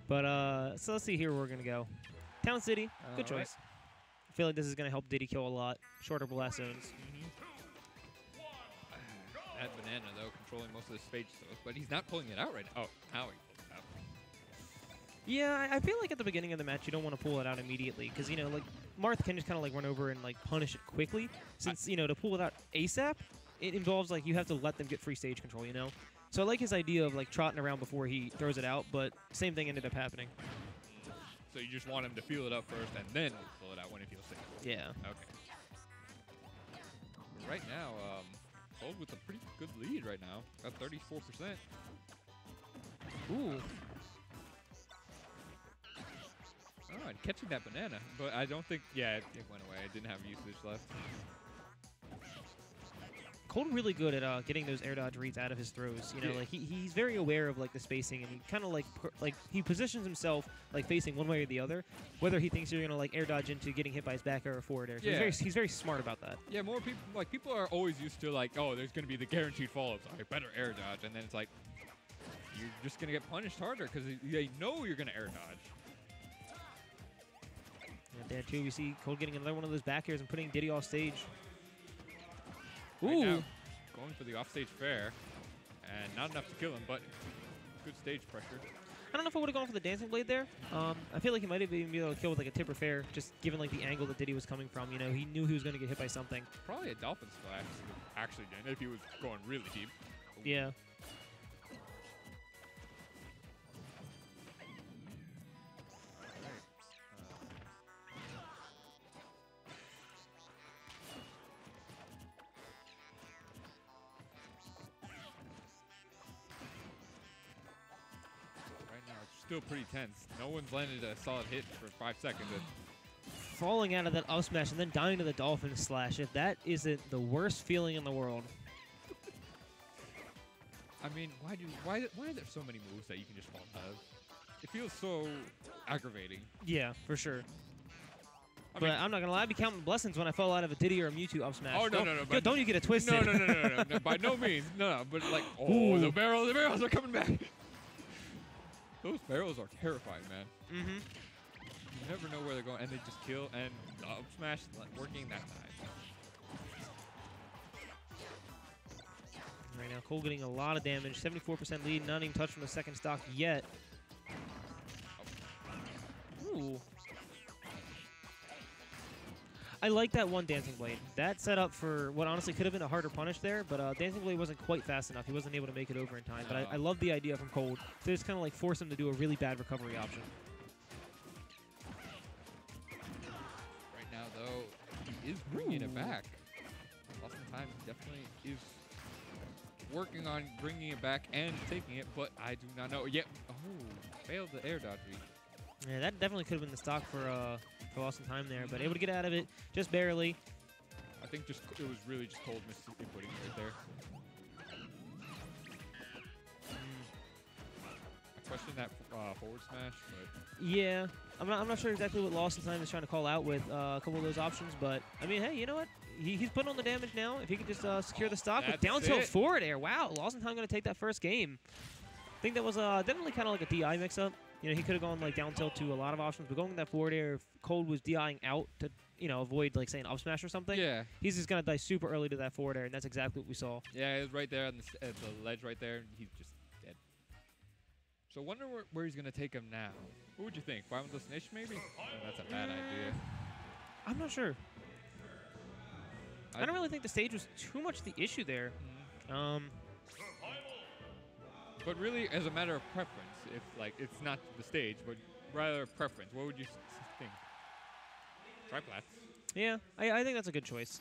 But so let's see here where we're gonna go. Town City, good choice. Right. I feel like this is gonna help Diddy kill a lot. Shorter blast zones. That banana though, controlling most of the space, but he's not pulling it out right now. Oh, now he pulls it out. Yeah, I feel like at the beginning of the match you don't want to pull it out immediately because, you know, like Marth can just kind of like run over and like punish it quickly. Since, you know, to pull it out ASAP, it involves like you have to let them get free stage control, you know? So I like his idea of like trotting around before he throws it out, but same thing ended up happening. So you just want him to feel it up first and then pull it out when he feels safe. Yeah. Okay. Right now, Cold with a pretty good lead right now, at 34%. Ooh. Oh, and catching that banana, but I don't think, yeah, it went away. It didn't have usage left. Cold really good at getting those air dodge reads out of his throws. You know, like he's very aware of like the spacing, and he kind of like he positions himself like facing one way or the other, whether he thinks you're gonna like air dodge into getting hit by his back air or forward air. So yeah. he's very smart about that. Yeah, more people are always used to like, oh, there's gonna be the guaranteed follow-up, so I better air dodge, and then it's like you're just gonna get punished harder because they know you're gonna air dodge. And there too, we see Cold getting another one of those back airs and putting Diddy off stage. Right Ooh. now, going for the offstage fair, and not enough to kill him, but good stage pressure. I don't know if I would have gone for the dancing blade there. I feel like he might have even been able to kill with like a tip or fair, just given like the angle that Diddy was coming from. You know, he knew he was going to get hit by something. Probably a dolphin splash actually did if he was going really deep. Ooh. Yeah. Still pretty tense. No one's landed a solid hit for 5 seconds. Falling out of that up smash and then dying to the dolphin slash, if that isn't the worst feeling in the world. I mean, why are there so many moves that you can just fall out of? It feels so aggravating. Yeah, for sure. But I'm not gonna lie, I'd be counting blessings when I fell out of a Diddy or a Mewtwo up smash. Oh no! Don't you get it twisted? No! By no means, no. But like, oh, the barrels are coming back. Those barrels are terrifying, man. Mm-hmm. You never know where they're going, and they just kill, and the up smash working that time. Right now, Cole getting a lot of damage. 74% lead, not even touched from the second stock yet. Ooh. I like that one Dancing Blade. That set up for what honestly could have been a harder punish there, but Dancing Blade wasn't quite fast enough. He wasn't able to make it over in time. But I love the idea from Cold to just kind of like force him to do a really bad recovery option. Right now, though, he is bringing it back. Lost1ntime definitely is working on bringing it back and taking it, but I do not know. Yep. Oh, failed the air dodge read. Yeah, that definitely could have been the stock for Lost1ntime there, but able to get out of it just barely. I think it was really just Cold misinputting right there. I question that forward smash, but yeah, I'm not sure exactly what Lost1ntime is trying to call out with a couple of those options, but I mean, hey, you know what? He's putting on the damage now. If he could just secure the stock with down tilt forward air, wow, Lost1ntime going to take that first game. I think that was definitely kind of like a DI mix-up. You know, he could have gone like down tilt to a lot of options, but going that forward air, if Cold was DIing out to, you know, avoid like say an up smash or something. Yeah. He's just gonna die super early to that forward air, and that's exactly what we saw. Yeah, it was right there on the ledge right there, and he's just dead. So I wonder where he's gonna take him now. What would you think? 5 destination maybe? Oh, that's a bad idea. I'm not sure. I don't really think the stage was too much the issue there. But really, as a matter of preference, if like it's not the stage, but rather preference, what would you think? Triplats. Yeah, I think that's a good choice.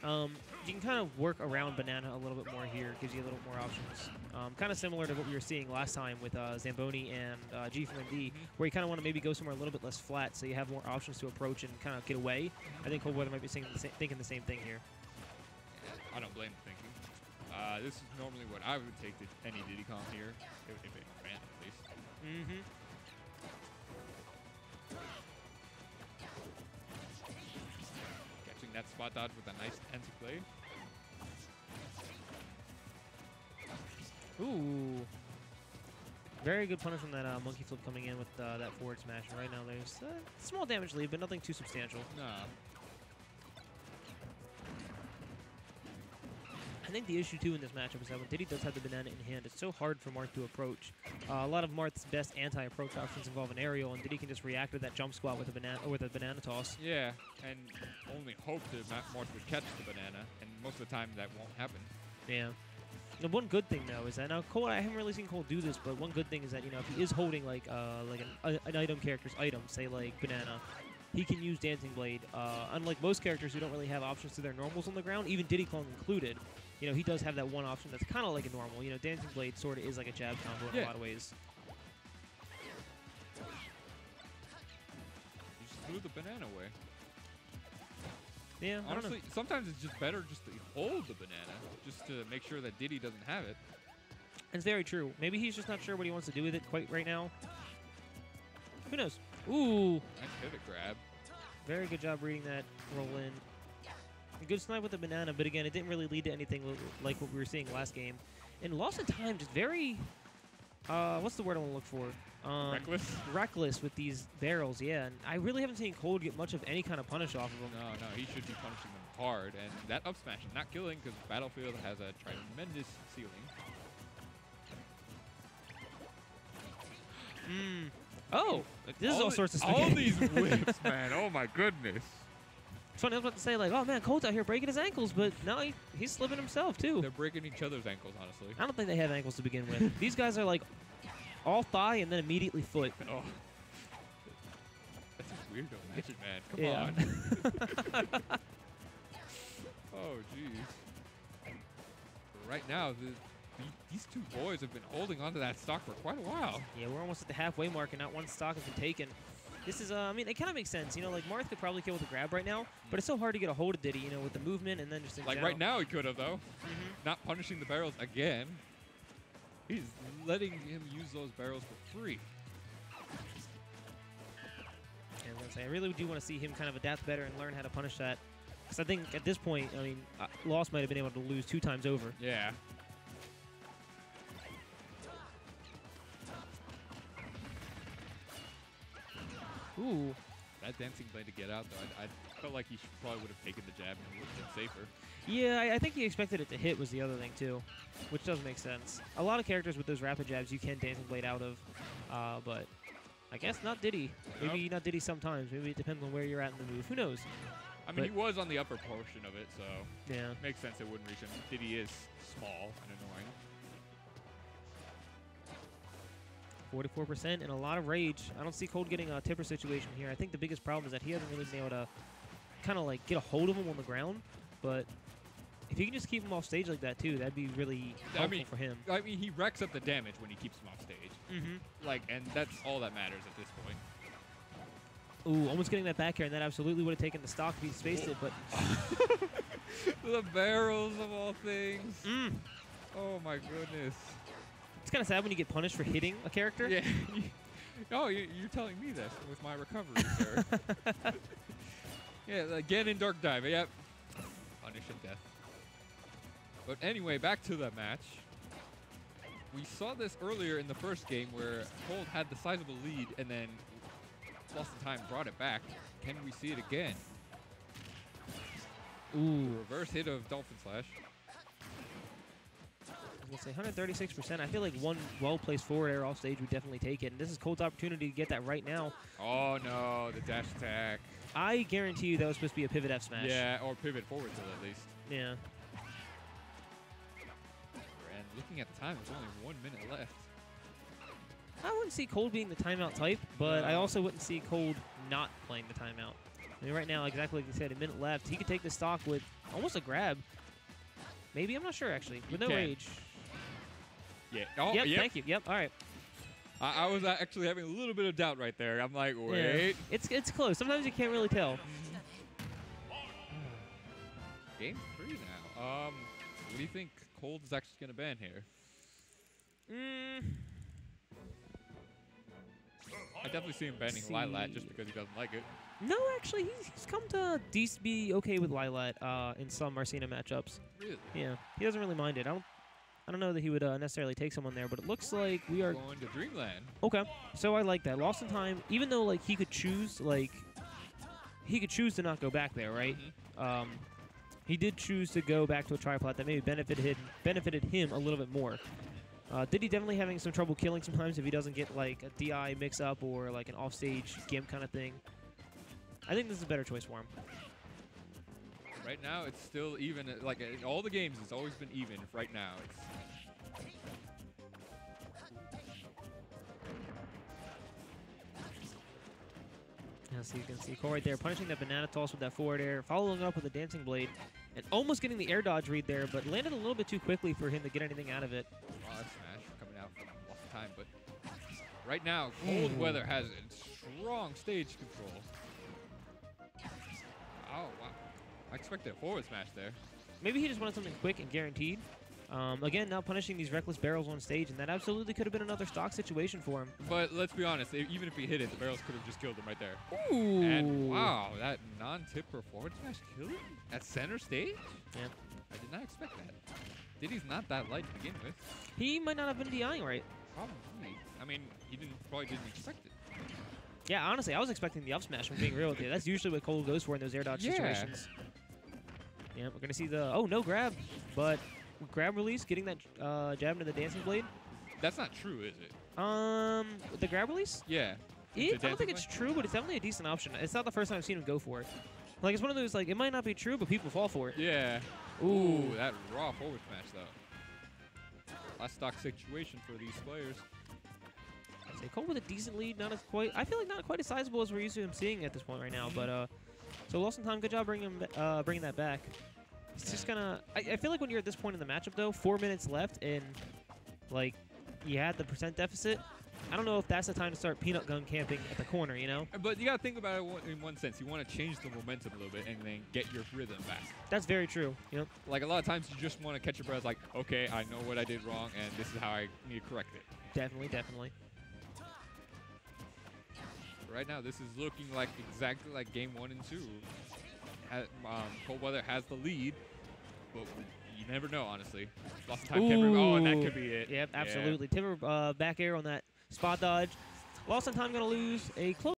You can kind of work around Banana a little bit more here, gives you a little more options. Kind of similar to what we were seeing last time with Zamboni and G from ND, where you kind of want to maybe go somewhere a little bit less flat so you have more options to approach and kind of get away. I think ColdWeatherr might be thinking the same thing here. I don't blame the thinking. This is normally what I would take to any Diddy comp here, if it ran at least. Mm-hmm. Catching that spot dodge with a nice tense blade. Ooh. Very good punish from that monkey flip coming in with that forward smash. And right now there's a small damage lead, but nothing too substantial. No. I think the issue, too, in this matchup is that when Diddy does have the banana in hand, it's so hard for Marth to approach. A lot of Marth's best anti-approach options involve an aerial, and Diddy can just react with that jump squat with a banana toss. Yeah, and only hope that Marth would catch the banana, and most of the time that won't happen. Yeah. The one good thing, though, is that now Cold, I haven't really seen Cold do this, but one good thing is that, you know, if he is holding, like an item character's item, say, like banana, he can use Dancing Blade. Unlike most characters who don't really have options to their normals on the ground, even Diddy Kong included, you know, he does have that one option that's kind of like a normal. You know, Dancing Blade sort of is like a jab combo in a lot of ways. You just threw the banana away. Yeah, honestly, sometimes it's just better just to hold the banana, just to make sure that Diddy doesn't have it. It's very true. Maybe he's just not sure what he wants to do with it quite right now. Who knows? Ooh. Nice pivot grab. Very good job reading that roll in. A good snipe with the banana, but again, it didn't really lead to anything like what we were seeing last game. And Lost1ntime just very, what's the word I want to look for? Reckless? Reckless with these barrels, yeah. And I really haven't seen Cold get much of any kind of punish off of him. No, he should be punishing them hard. And that up smash is not killing because Battlefield has a tremendous ceiling. Oh, this is all sorts of spaghetti. All these whips, man. Oh, my goodness. It's funny, I was about to say, like, oh, man, Cold's out here breaking his ankles, but no, he's slipping himself, too. They're breaking each other's ankles, honestly. I don't think they have ankles to begin with. These guys are, like, all thigh and then immediately foot. Oh. That's just weird to imagine, man. Come on. Oh, jeez. Right now, these two boys have been holding onto that stock for quite a while. Yeah, we're almost at the halfway mark, and not one stock has been taken. This is, I mean, it kind of makes sense. You know, like, Marth could probably kill with a grab right now, but it's so hard to get a hold of Diddy, you know, with the movement and then just in like, general. right now he could have, though. Not punishing the barrels again. He's letting him use those barrels for free. And I was gonna say, I really do want to see him kind of adapt better and learn how to punish that. Because I think at this point, I mean, Lost might have been able to lose 2 times over. Yeah. Ooh. That Dancing Blade to get out, though, I felt like he probably would have taken the jab and would have been safer. Yeah, I think he expected it to hit was the other thing, too, which does make sense. A lot of characters with those rapid jabs you can Dancing Blade out of, but I guess not Diddy. Maybe not Diddy sometimes. Maybe it depends on where you're at in the move. Who knows? I mean, he was on the upper portion of it, so yeah, makes sense it wouldn't reach him. Diddy is small and annoying. 44% and a lot of rage. I don't see Cold getting a tipper situation here. I think the biggest problem is that he hasn't really been able to kind of like get a hold of him on the ground. But if he can just keep him off stage like that too, that'd be really helpful for him. I mean, he racks up the damage when he keeps him off stage. Like, and that's all that matters at this point. Ooh, almost getting that back air, and that absolutely would have taken the stock if he spaced it, but the barrels of all things. Oh my goodness. It's kind of sad when you get punished for hitting a character. Yeah. Oh, you're telling me this with my recovery, sir. Yeah, again in Dark Dive. Yep. Punish and death. But anyway, back to the match. We saw this earlier in the first game where Cold had the sizable lead and then Lost1ntime brought it back. Can we see it again? Ooh. Reverse hit of Dolphin Slash. I was going to say 136%. I feel like one well-placed forward air off stage would definitely take it. And this is Cold's opportunity to get that right now. Oh, no. The dash attack. I guarantee you that was supposed to be a pivot F smash. Yeah, or pivot forward tilt at least. Yeah. And looking at the time, there's only 1 minute left. I wouldn't see Cold being the timeout type, but I also wouldn't see Cold not playing the timeout. I mean, right now, exactly like you said, a minute left. He could take the stock with almost a grab. Maybe, I'm not sure, actually. With no rage. Yeah. Oh, yep, thank you. Yep, all right. I was actually having a little bit of doubt right there. I'm like, wait. Yeah. It's close. Sometimes you can't really tell. Game 3 now. What do you think Cold is actually going to ban here? I definitely see him banning Lilat just because he doesn't like it. No, actually, he's come to be okay with Lilat in some Marcina matchups. Really? Yeah, he doesn't really mind it. I don't know that he would necessarily take someone there, but it looks like we are going to Dreamland. Okay, so I like that. Lost in Time, even though like he could choose to not go back there, right? Mm-hmm. He did choose to go back to a triplat that maybe benefited him a little bit more. Diddy definitely having some trouble killing sometimes if he doesn't get like a DI mix-up or like an offstage gimp kind of thing. I think this is a better choice for him. Right now, it's still even. Like in all the games, it's always been even. Right now, Yeah, so you can see Cole right there punishing that banana toss with that forward air, following up with a dancing blade, and almost getting the air dodge read there, but landed a little bit too quickly for him to get anything out of it. wow, that's smash coming out from Lost1ntime, but right now, ColdWeatherr has strong stage control. Oh wow, I expected a forward smash there. Maybe he just wanted something quick and guaranteed. Again, now punishing these reckless barrels on stage, and that absolutely could have been another stock situation for him. But let's be honest, even if he hit it, the barrels could have just killed him right there. Ooh. And wow, that non-tipper forward smash killed him at center stage? Yeah. I did not expect that. Diddy's not that light to begin with. He might not have been DIing right. Probably. I mean, he probably didn't expect it. Yeah, honestly, I was expecting the up smash from being real with you. That's usually what Cole goes for in those air dodge situations. Yeah, we're going to see the, no grab, but grab release, getting that jab into the dancing blade. That's not true, is it? The grab release? Yeah. I don't think it's true, but it's definitely a decent option. It's not the first time I've seen him go for it. Like, it's one of those, like, it might not be true, but people fall for it. Yeah. Ooh. That raw forward smash, though. Last stock situation for these players. Say Cole with a decent lead, I feel like not quite as sizable as we're used to him seeing at this point right now, but, so Lost1ntime, good job bringing that back. It's just kind of, I feel like when you're at this point in the matchup, though, 4 minutes left, and, like, you had the percent deficit, I don't know if that's the time to start peanut gun camping at the corner, you know? But you got to think about it in one sense. You want to change the momentum a little bit and then get your rhythm back. That's very true. You know? Like, a lot of times you just want to catch your breath like, okay, I know what I did wrong, and this is how I need to correct it. Definitely, definitely. Right now, this is looking like exactly like game 1 and 2. ColdWeatherr has the lead, but you never know, honestly. Lost1ntime Timber. Oh, and that could be it. Yep, absolutely. Yeah. Timber back air on that spot dodge. Lost1ntime going to lose a close.